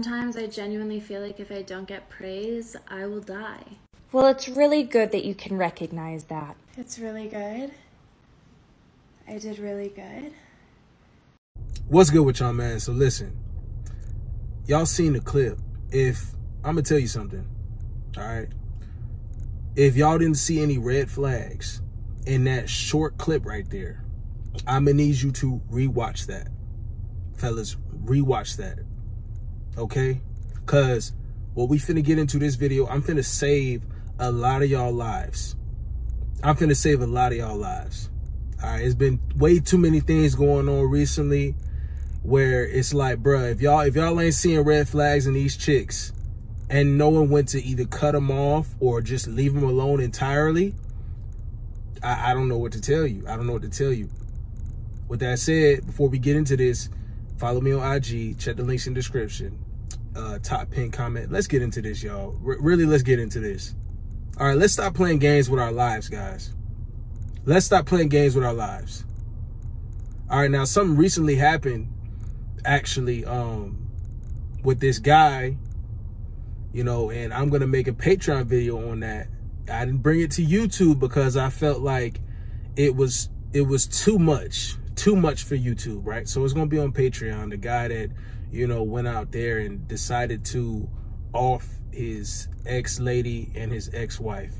sometimes I genuinely feel like if I don't get praise, I will die. Well, it's really good that you can recognize that. It's really good. I did really good. What's good with y'all, man? So listen, y'all seen the clip. I'm gonna tell you something, all right? If y'all didn't see any red flags in that short clip right there, I'm gonna need you to rewatch that. Fellas, rewatch that, okay? Because what we finna get into this video, I'm finna save a lot of y'all lives. I'm finna save a lot of y'all lives. All right, it's been way too many things going on recently where it's like, bruh, if y'all ain't seeing red flags in these chicks and no one went to either cut them off or just leave them alone entirely, I don't know what to tell you. I don't know what to tell you. With that said, before we get into this, follow me on IG, check the links in the description, top pin comment. Let's get into this, y'all. Really, let's get into this. All right, let's stop playing games with our lives, guys. Let's stop playing games with our lives. All right, now something recently happened, actually, with this guy, you know, and I'm going to make a Patreon video on that. I didn't bring it to YouTube because I felt like it was too much for YouTube, right? So it's going to be on Patreon. The guy that, you know, went out there and decided to off his ex-lady and his ex-wife.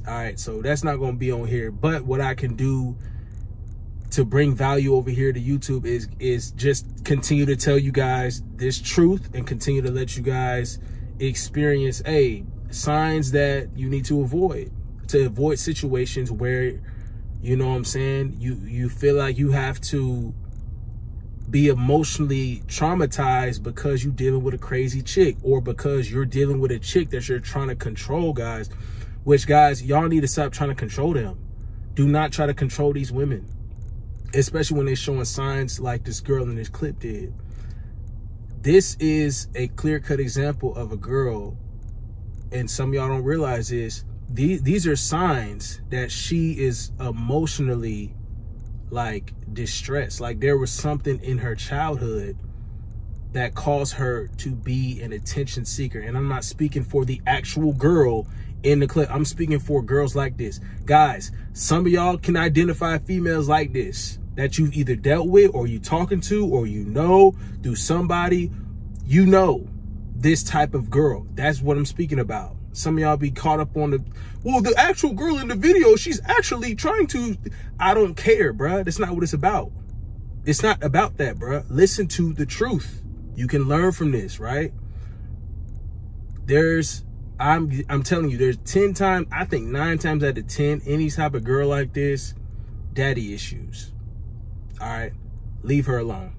All right, so that's not going to be on here. But what I can do to bring value over here to YouTube is just continue to tell you guys this truth and continue to let you guys experience signs that you need to avoid situations where, you know what I'm saying, you feel like you have to be emotionally traumatized because you're dealing with a crazy chick, or because you're dealing with a chick that you're trying to control, guys. Which, guys, y'all need to stop trying to control them. Do not try to control these women, especially when they're showing signs like this girl in this clip did. This is a clear-cut example of a girl, and some of y'all don't realize this. These are signs that she is emotionally, like, distressed. Like, there was something in her childhood that caused her to be an attention seeker. And I'm not speaking for the actual girl in the clip. I'm speaking for girls like this. Guys, some of y'all can identify females like this that you've either dealt with, or you talking to, or you know through somebody. You know this type of girl. That's what I'm speaking about. Some of y'all be caught up on the actual girl in the video, she's actually trying to. I don't care, bruh. That's not what it's about. It's not about that, bruh. Listen to the truth. You can learn from this, right? I'm telling you, there's 10 times, I think 9 times out of 10, any type of girl like this, daddy issues. All right, leave her alone.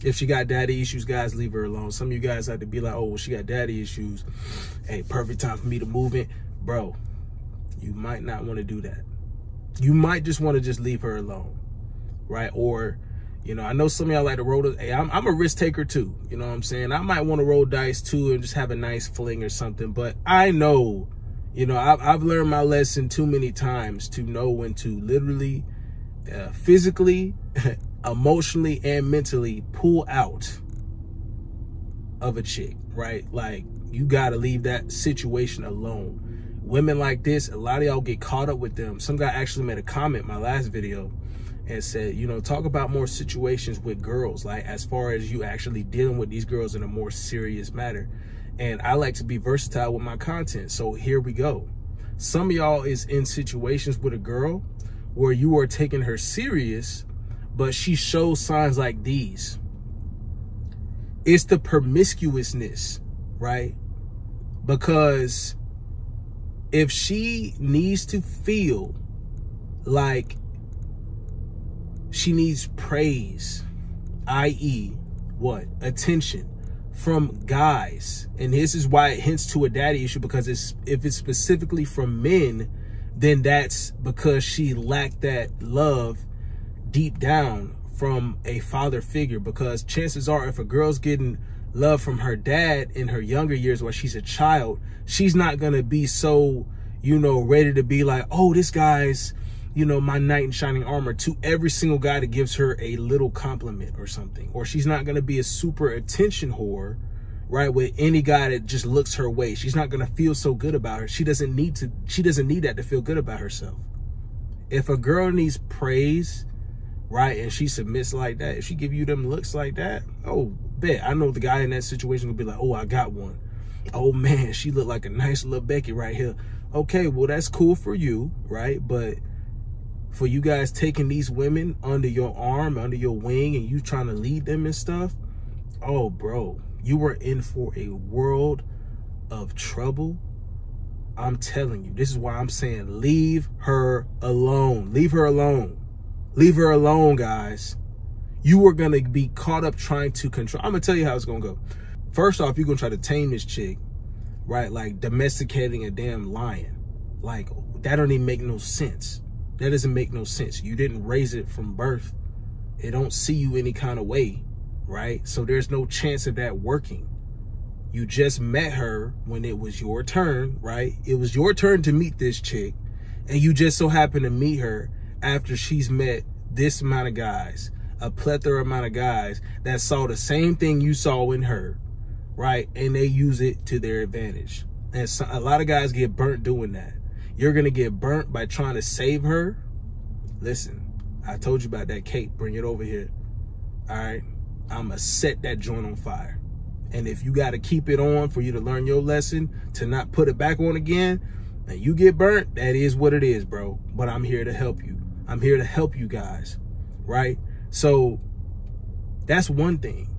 If she got daddy issues, guys, leave her alone. Some of you guys have to be like, oh, well, she got daddy issues. Hey, perfect time for me to move in. Bro, you might not want to do that. You might just want to just leave her alone, right? Or, you know, I know some of y'all like to roll. Hey, I'm a risk taker too. You know what I'm saying? I might want to roll dice too and just have a nice fling or something. But I know, you know, I've learned my lesson too many times to know when to literally, physically, emotionally, and mentally pull out of a chick, right? Like, you got to leave that situation alone. Women like this, a lot of y'all get caught up with them. Some guy actually made a comment in my last video and said, you know, talk about more situations with girls, like as far as you actually dealing with these girls in a more serious matter. And I like to be versatile with my content. So here we go. Some of y'all is in situations with a girl where you are taking her serious, but she shows signs like these. It's the promiscuousness, right? Because if she needs to feel like she needs praise, i.e. what? Attention from guys. And this is why it hints to a daddy issue, because if it's specifically from men, then that's because she lacked that love deep down from a father figure. Because chances are, if a girl's getting love from her dad in her younger years while she's a child, she's not going to be so, you know, ready to be like, oh, this guy's, you know, my knight in shining armor to every single guy that gives her a little compliment or something. Or she's not going to be a super attention whore, right, with any guy that just looks her way. She's not going to feel so good about her. She doesn't need that to feel good about herself. If a girl needs praise, right, and she submits like that, if she give you them looks like that, oh, bet. I know the guy in that situation will be like, oh, I got one. Oh, man, she look like a nice little Becky right here. Okay, well, that's cool for you, right? But for you guys taking these women under your arm, under your wing, and you trying to lead them and stuff, oh, bro, you were in for a world of trouble. I'm telling you, this is why I'm saying leave her alone. Leave her alone. Leave her alone, guys. You are going to be caught up trying to control. I'm going to tell you how it's going to go. First off, you're going to try to tame this chick, right? Like domesticating a damn lion. Like, that don't even make no sense. That doesn't make no sense. You didn't raise it from birth. It don't see you any kind of way, right? So there's no chance of that working. You just met her when it was your turn, right? It was your turn to meet this chick, and you just so happen to meet her after she's met this amount of guys, a plethora amount of guys that saw the same thing you saw in her, right? And they use it to their advantage. And so, a lot of guys get burnt doing that. You're going to get burnt by trying to save her. Listen, I told you about that cake. Bring it over here. All right? I'm going to set that joint on fire. And if you got to keep it on for you to learn your lesson, to not put it back on again, and you get burnt, that is what it is, bro. But I'm here to help you. I'm here to help you guys, right? So that's one thing.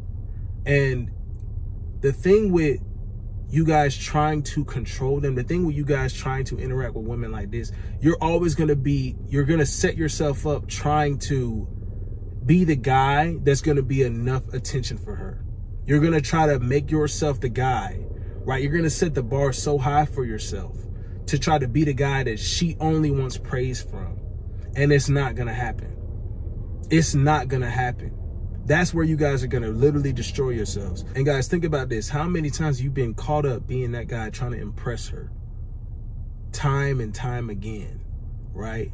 And the thing with you guys trying to control them, the thing with you guys trying to interact with women like this, you're always going to set yourself up trying to be the guy that's going to be enough attention for her. You're going to try to make yourself the guy, right? You're going to set the bar so high for yourself to try to be the guy that she only wants praise from. And it's not going to happen. It's not going to happen. That's where you guys are going to literally destroy yourselves. And guys, think about this. How many times have you been caught up being that guy trying to impress her? Time and time again, right?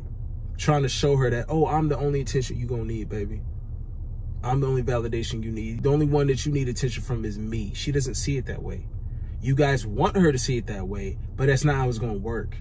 Trying to show her that, oh, I'm the only attention you're going to need, baby. I'm the only validation you need. The only one that you need attention from is me. She doesn't see it that way. You guys want her to see it that way, but that's not how it's going to work.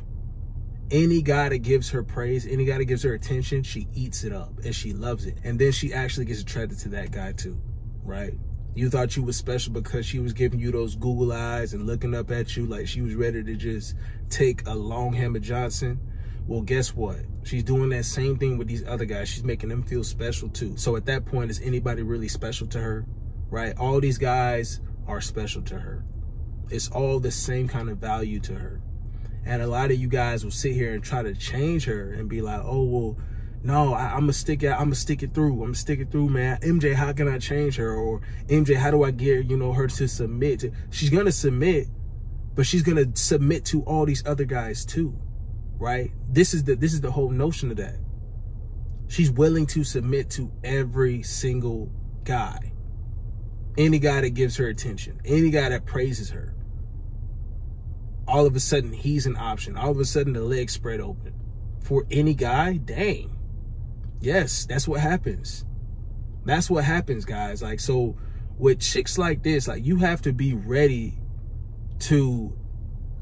Any guy that gives her praise, any guy that gives her attention, she eats it up and she loves it. And then she actually gets attracted to that guy too, right? You thought you was special because she was giving you those Google eyes and looking up at you like she was ready to just take a long hammer Johnson. Well, guess what? She's doing that same thing with these other guys. She's making them feel special too. So at that point, is anybody really special to her, right? All these guys are special to her. It's all the same kind of value to her. And a lot of you guys will sit here and try to change her and be like, oh, well, no, I'm going to stick it through. I'm going to stick it through, man. MJ, how can I change her? Or MJ, how do I get, you know, her to submit? She's going to submit, but she's going to submit to all these other guys too, right? This is the whole notion of that. She's willing to submit to every single guy. Any guy that gives her attention. Any guy that praises her. All of a sudden, he's an option. All of a sudden, the legs spread open. For any guy, dang. Yes, that's what happens. That's what happens, guys. Like, so with chicks like this, like, you have to be ready to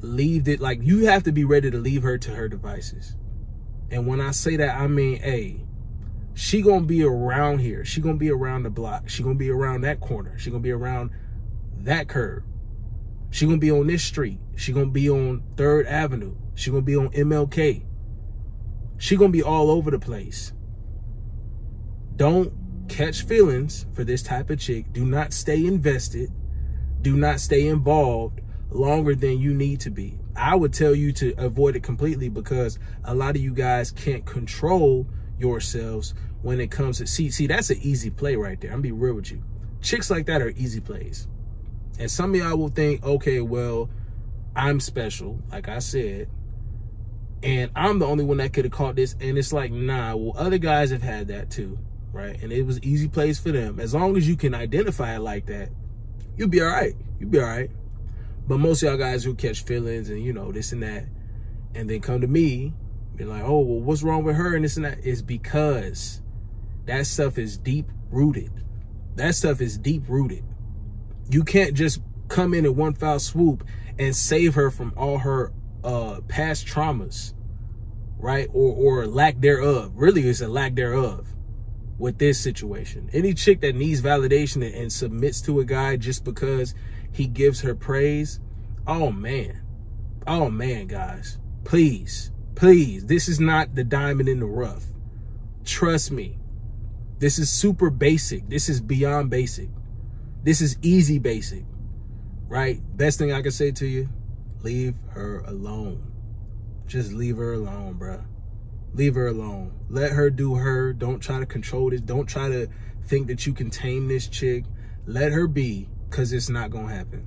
leave it. Like, you have to be ready to leave her to her devices. And when I say that, I mean, hey, she gonna be around here. She gonna be around the block. She gonna be around that corner. She gonna be around that curb. She gonna be on this street. She gonna be on 3rd Avenue. She gonna be on MLK. She gonna be all over the place. Don't catch feelings for this type of chick. Do not stay invested. Do not stay involved longer than you need to be. I would tell you to avoid it completely because a lot of you guys can't control yourselves when it comes to, see, that's an easy play right there. I'm gonna be real with you. Chicks like that are easy plays. And some of y'all will think, okay, well, I'm special, like I said, and I'm the only one that could have caught this. And it's like, nah, well, other guys have had that too, right? And it was easy plays for them. As long as you can identify it like that, you'll be all right. You'll be all right. But most of y'all guys who catch feelings and, you know, this and that, and then come to me, Be like, oh, well, what's wrong with her and this and that? It's because that stuff is deep rooted. That stuff is deep rooted. You can't just come in one foul swoop and save her from all her past traumas, right? Or lack thereof. Really, it's a lack thereof with this situation. Any chick that needs validation and submits to a guy just because he gives her praise, oh man, guys, please, this is not the diamond in the rough. Trust me, this is super basic. This is beyond basic. This is easy basic, right? Best thing I can say to you, leave her alone. Just leave her alone, bruh. Leave her alone. Let her do her. Don't try to control this. Don't try to think that you can tame this chick. Let her be, because it's not going to happen.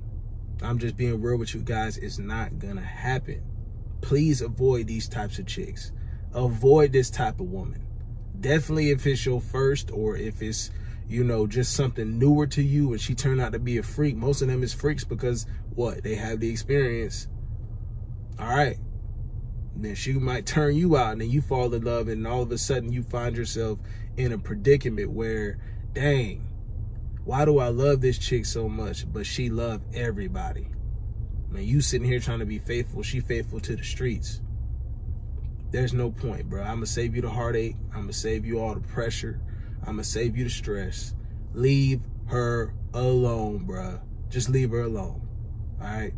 I'm just being real with you guys. It's not going to happen. Please avoid these types of chicks. Avoid this type of woman. Definitely if it's your first, or if it's, you know, just something newer to you and she turned out to be a freak. Most of them is freaks because what? They have the experience. All right. Then she might turn you out and then you fall in love and all of a sudden you find yourself in a predicament where, dang, why do I love this chick so much, but she loved everybody? Man, you sitting here trying to be faithful. She faithful to the streets. There's no point, bro. I'm going to save you the heartache. I'm going to save you all the pressure. I'm going to save you the stress. Leave her alone, bro. Just leave her alone. All right?